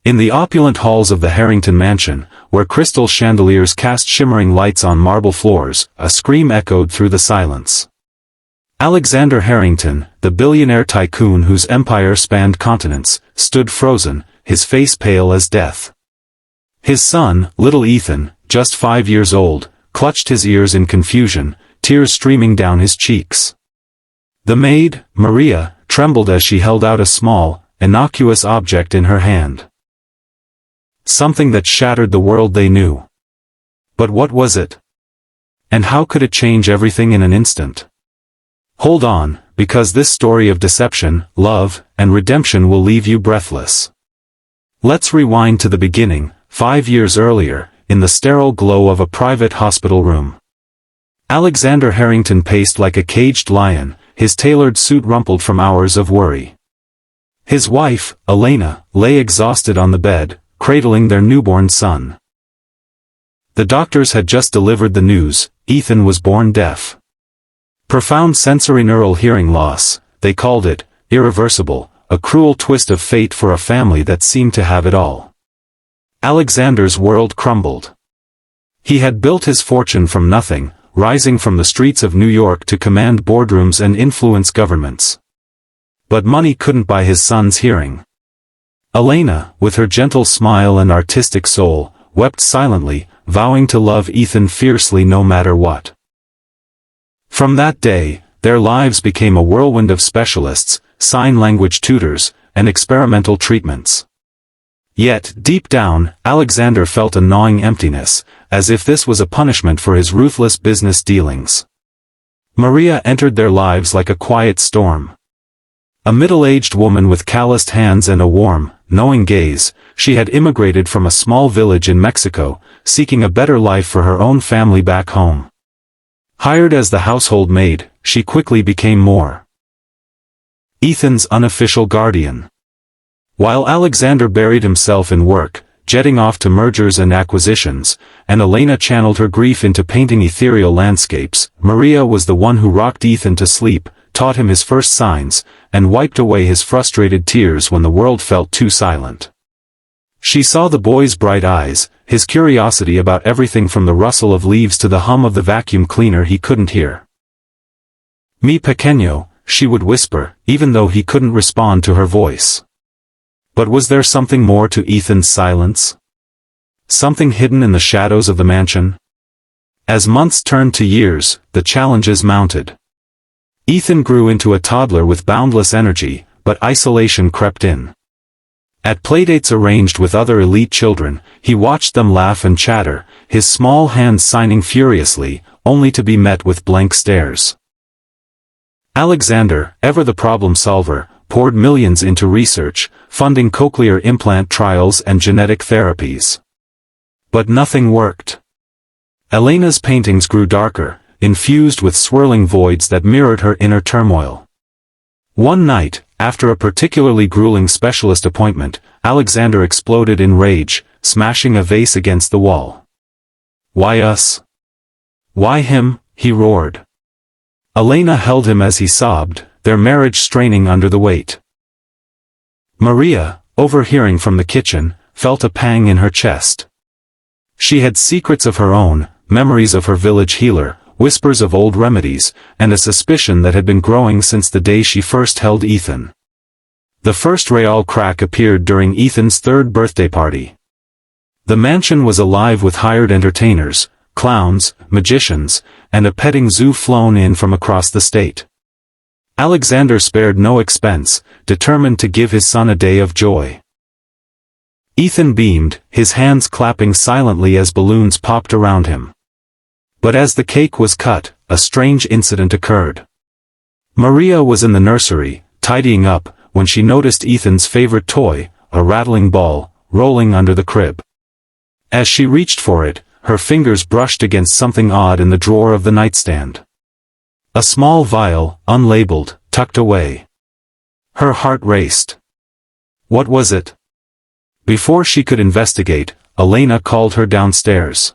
In the opulent halls of the Harrington mansion, where crystal chandeliers cast shimmering lights on marble floors, a scream echoed through the silence. Alexander Harrington, the billionaire tycoon whose empire spanned continents, stood frozen, his face pale as death. His son, little Ethan, just 5 years old, clutched his ears in confusion, tears streaming down his cheeks. The maid, Maria, trembled as she held out a small, innocuous object in her hand. Something that shattered the world they knew. But what was it? And how could it change everything in an instant? Hold on, because this story of deception, love, and redemption will leave you breathless. Let's rewind to the beginning, 5 years earlier, in the sterile glow of a private hospital room. Alexander Harrington paced like a caged lion, his tailored suit rumpled from hours of worry. His wife, Elena, lay exhausted on the bed, cradling their newborn son. The doctors had just delivered the news: Ethan was born deaf. Profound sensorineural hearing loss, they called it, irreversible, a cruel twist of fate for a family that seemed to have it all. Alexander's world crumbled. He had built his fortune from nothing, rising from the streets of New York to command boardrooms and influence governments. But money couldn't buy his son's hearing. Elena, with her gentle smile and artistic soul, wept silently, vowing to love Ethan fiercely no matter what. From that day, their lives became a whirlwind of specialists, sign language tutors, and experimental treatments. Yet, deep down, Alexander felt a gnawing emptiness, as if this was a punishment for his ruthless business dealings. Maria entered their lives like a quiet storm. A middle-aged woman with calloused hands and a warm, knowing gaze, she had immigrated from a small village in Mexico, seeking a better life for her own family back home. Hired as the household maid, she quickly became more. Ethan's unofficial guardian. While Alexander buried himself in work, jetting off to mergers and acquisitions, and Elena channeled her grief into painting ethereal landscapes, Maria was the one who rocked Ethan to sleep, taught him his first signs, and wiped away his frustrated tears when the world felt too silent. She saw the boy's bright eyes, his curiosity about everything from the rustle of leaves to the hum of the vacuum cleaner he couldn't hear. "Mi pequeño," she would whisper, even though he couldn't respond to her voice. But was there something more to Ethan's silence? Something hidden in the shadows of the mansion? As months turned to years, the challenges mounted. Ethan grew into a toddler with boundless energy, but isolation crept in. At playdates arranged with other elite children, he watched them laugh and chatter, his small hands signing furiously, only to be met with blank stares. Alexander, ever the problem solver, poured millions into research, funding cochlear implant trials and genetic therapies. But nothing worked. Elena's paintings grew darker, infused with swirling voids that mirrored her inner turmoil. One night, after a particularly grueling specialist appointment, Alexander exploded in rage, smashing a vase against the wall. "Why us? Why him?" he roared. Elena held him as he sobbed, their marriage straining under the weight. Maria, overhearing from the kitchen, felt a pang in her chest. She had secrets of her own, memories of her village healer, whispers of old remedies, and a suspicion that had been growing since the day she first held Ethan. The first real crack appeared during Ethan's 3rd birthday party. The mansion was alive with hired entertainers, clowns, magicians, and a petting zoo flown in from across the state. Alexander spared no expense, determined to give his son a day of joy. Ethan beamed, his hands clapping silently as balloons popped around him. But as the cake was cut, a strange incident occurred. Maria was in the nursery, tidying up, when she noticed Ethan's favorite toy, a rattling ball, rolling under the crib. As she reached for it, her fingers brushed against something odd in the drawer of the nightstand. A small vial, unlabeled, tucked away. Her heart raced. What was it? Before she could investigate, Elena called her downstairs.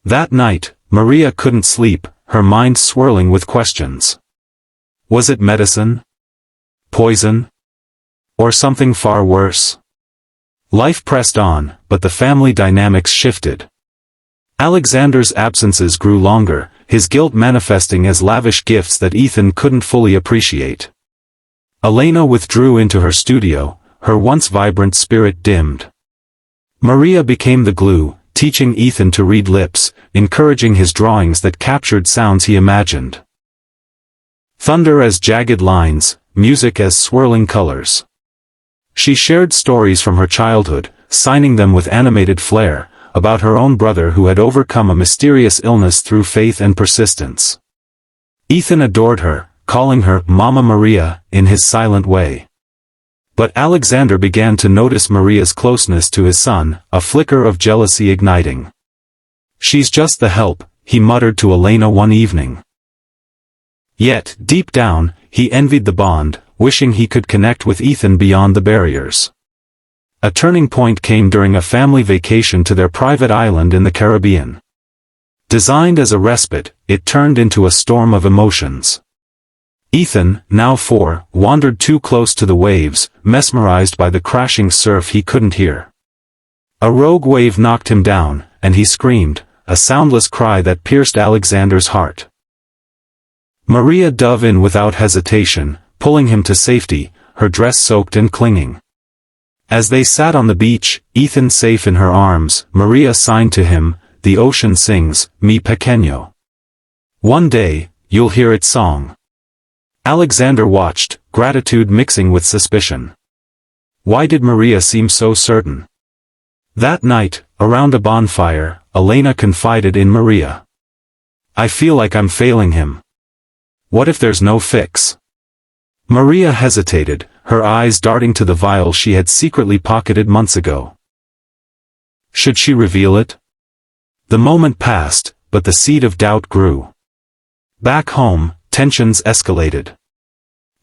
That night, Maria couldn't sleep, her mind swirling with questions. Was it medicine? Poison? Or something far worse? Life pressed on, but the family dynamics shifted. Alexander's absences grew longer, his guilt manifesting as lavish gifts that Ethan couldn't fully appreciate. Elena withdrew into her studio, her once vibrant spirit dimmed. Maria became the glue, teaching Ethan to read lips, encouraging his drawings that captured sounds he imagined. Thunder as jagged lines, music as swirling colors. She shared stories from her childhood, signing them with animated flair, about her own brother who had overcome a mysterious illness through faith and persistence. Ethan adored her, calling her Mama Maria in his silent way. But Alexander began to notice Maria's closeness to his son, a flicker of jealousy igniting. "She's just the help," he muttered to Elena one evening. Yet, deep down, he envied the bond, wishing he could connect with Ethan beyond the barriers. A turning point came during a family vacation to their private island in the Caribbean. Designed as a respite, it turned into a storm of emotions. Ethan, now 4, wandered too close to the waves, mesmerized by the crashing surf he couldn't hear. A rogue wave knocked him down, and he screamed, a soundless cry that pierced Alexander's heart. Maria dove in without hesitation, pulling him to safety, her dress soaked and clinging. As they sat on the beach, Ethan safe in her arms, Maria signed to him, "The ocean sings, mi pequeño. One day, you'll hear its song." Alexander watched, gratitude mixing with suspicion. Why did Maria seem so certain? That night, around a bonfire, Elena confided in Maria. "I feel like I'm failing him. What if there's no fix?" Maria hesitated, her eyes darting to the vial she had secretly pocketed months ago. Should she reveal it? The moment passed, but the seed of doubt grew. Back home, tensions escalated.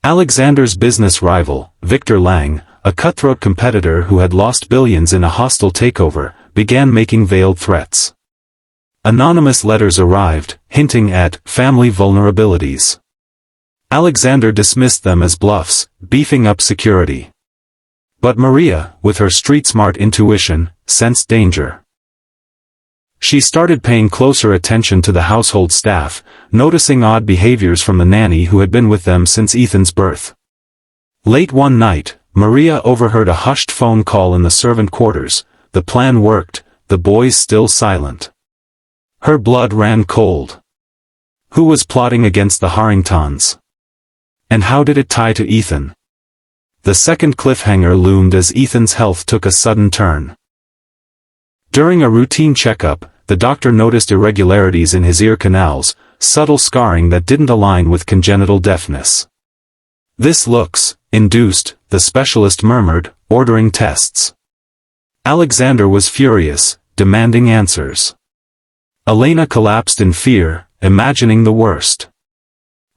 Alexander's business rival, Victor Lang, a cutthroat competitor who had lost billions in a hostile takeover, began making veiled threats. Anonymous letters arrived, hinting at family vulnerabilities. Alexander dismissed them as bluffs, beefing up security. But Maria, with her street-smart intuition, sensed danger. She started paying closer attention to the household staff, noticing odd behaviors from the nanny who had been with them since Ethan's birth. Late one night, Maria overheard a hushed phone call in the servant quarters. The plan worked, the boys still silent. Her blood ran cold. Who was plotting against the Harringtons? And how did it tie to Ethan? The second cliffhanger loomed as Ethan's health took a sudden turn. During a routine checkup, the doctor noticed irregularities in his ear canals, subtle scarring that didn't align with congenital deafness. "This looks induced," the specialist murmured, ordering tests. Alexander was furious, demanding answers. Elena collapsed in fear, imagining the worst.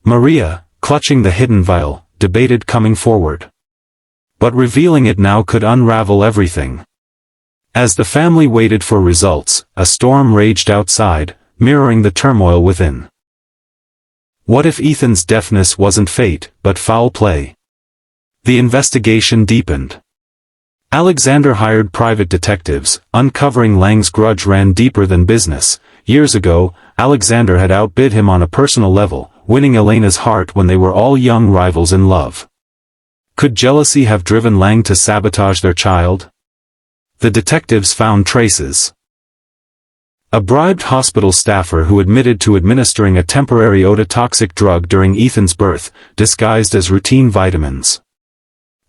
Maria, clutching the hidden vial, debated coming forward. But revealing it now could unravel everything. As the family waited for results, a storm raged outside, mirroring the turmoil within. What if Ethan's deafness wasn't fate, but foul play? The investigation deepened. Alexander hired private detectives, uncovering Lang's grudge ran deeper than business. Years ago, Alexander had outbid him on a personal level, winning Elena's heart when they were all young rivals in love. Could jealousy have driven Lang to sabotage their child? The detectives found traces. A bribed hospital staffer who admitted to administering a temporary ototoxic drug during Ethan's birth, disguised as routine vitamins.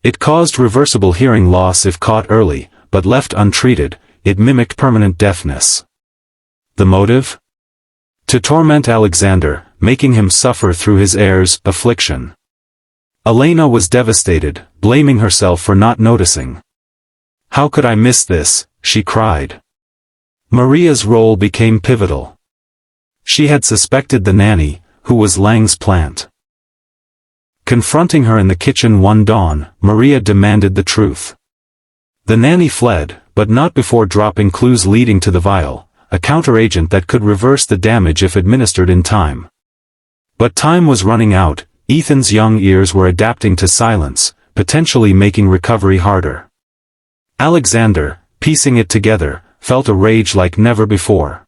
It caused reversible hearing loss if caught early, but left untreated, it mimicked permanent deafness. The motive? To torment Alexander, making him suffer through his heir's affliction. Elena was devastated, blaming herself for not noticing. "How could I miss this?" she cried. Maria's role became pivotal. She had suspected the nanny, who was Lang's plant. Confronting her in the kitchen one dawn, Maria demanded the truth. The nanny fled, but not before dropping clues leading to the vial, a counteragent that could reverse the damage if administered in time. But time was running out, Ethan's young ears were adapting to silence, potentially making recovery harder. Alexander, piecing it together, felt a rage like never before.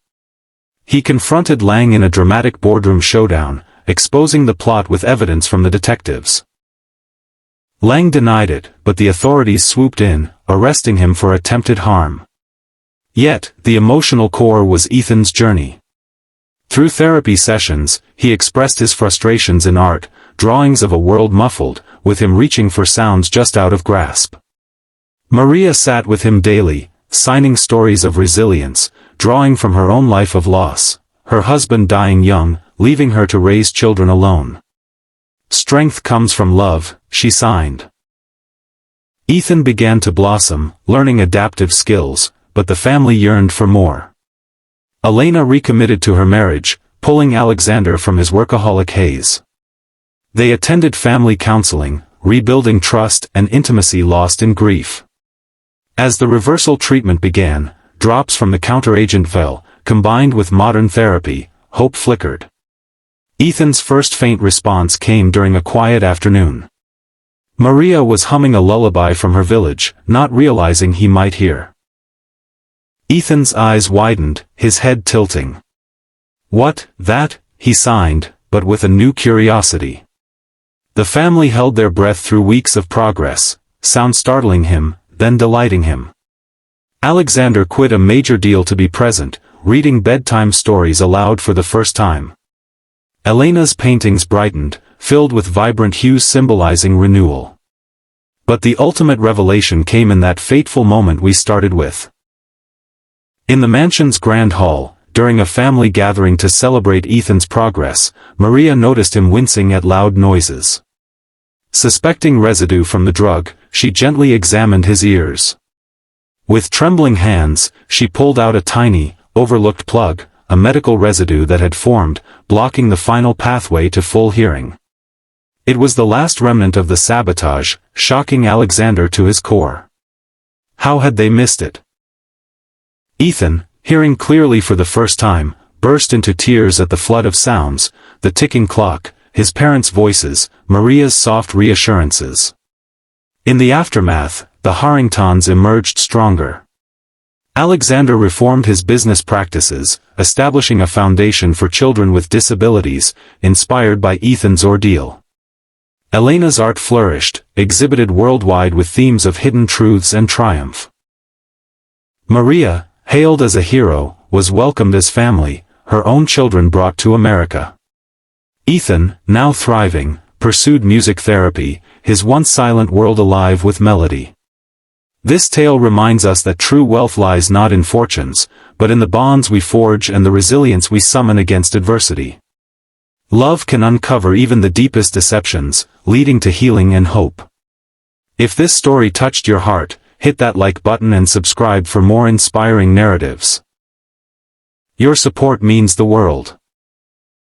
He confronted Lang in a dramatic boardroom showdown, exposing the plot with evidence from the detectives. Lang denied it, but the authorities swooped in, arresting him for attempted harm. Yet, the emotional core was Ethan's journey. Through therapy sessions, he expressed his frustrations in art, drawings of a world muffled, with him reaching for sounds just out of grasp. Maria sat with him daily, signing stories of resilience, drawing from her own life of loss, her husband dying young, leaving her to raise children alone. "Strength comes from love," she signed. Ethan began to blossom, learning adaptive skills, but the family yearned for more. Elena recommitted to her marriage, pulling Alexander from his workaholic haze. They attended family counseling, rebuilding trust and intimacy lost in grief. As the reversal treatment began, drops from the counteragent fell, combined with modern therapy, hope flickered. Ethan's first faint response came during a quiet afternoon. Maria was humming a lullaby from her village, not realizing he might hear. Ethan's eyes widened, his head tilting. "What, that?" he signed, but with a new curiosity. The family held their breath through weeks of progress, sound startling him, then delighting him. Alexander quit a major deal to be present, reading bedtime stories aloud for the first time. Elena's paintings brightened, filled with vibrant hues symbolizing renewal. But the ultimate revelation came in that fateful moment we started with. In the mansion's grand hall, during a family gathering to celebrate Ethan's progress, Maria noticed him wincing at loud noises. Suspecting residue from the drug, she gently examined his ears. With trembling hands, she pulled out a tiny, overlooked plug, a medical residue that had formed, blocking the final pathway to full hearing. It was the last remnant of the sabotage, shocking Alexander to his core. How had they missed it? Ethan, hearing clearly for the first time, burst into tears at the flood of sounds, the ticking clock, his parents' voices, Maria's soft reassurances. In the aftermath, the Harringtons emerged stronger. Alexander reformed his business practices, establishing a foundation for children with disabilities, inspired by Ethan's ordeal. Elena's art flourished, exhibited worldwide with themes of hidden truths and triumph. Maria, hailed as a hero, was welcomed as family, her own children brought to America. Ethan, now thriving, pursued music therapy, his once silent world alive with melody. This tale reminds us that true wealth lies not in fortunes, but in the bonds we forge and the resilience we summon against adversity. Love can uncover even the deepest deceptions, leading to healing and hope. If this story touched your heart, hit that like button and subscribe for more inspiring narratives. Your support means the world.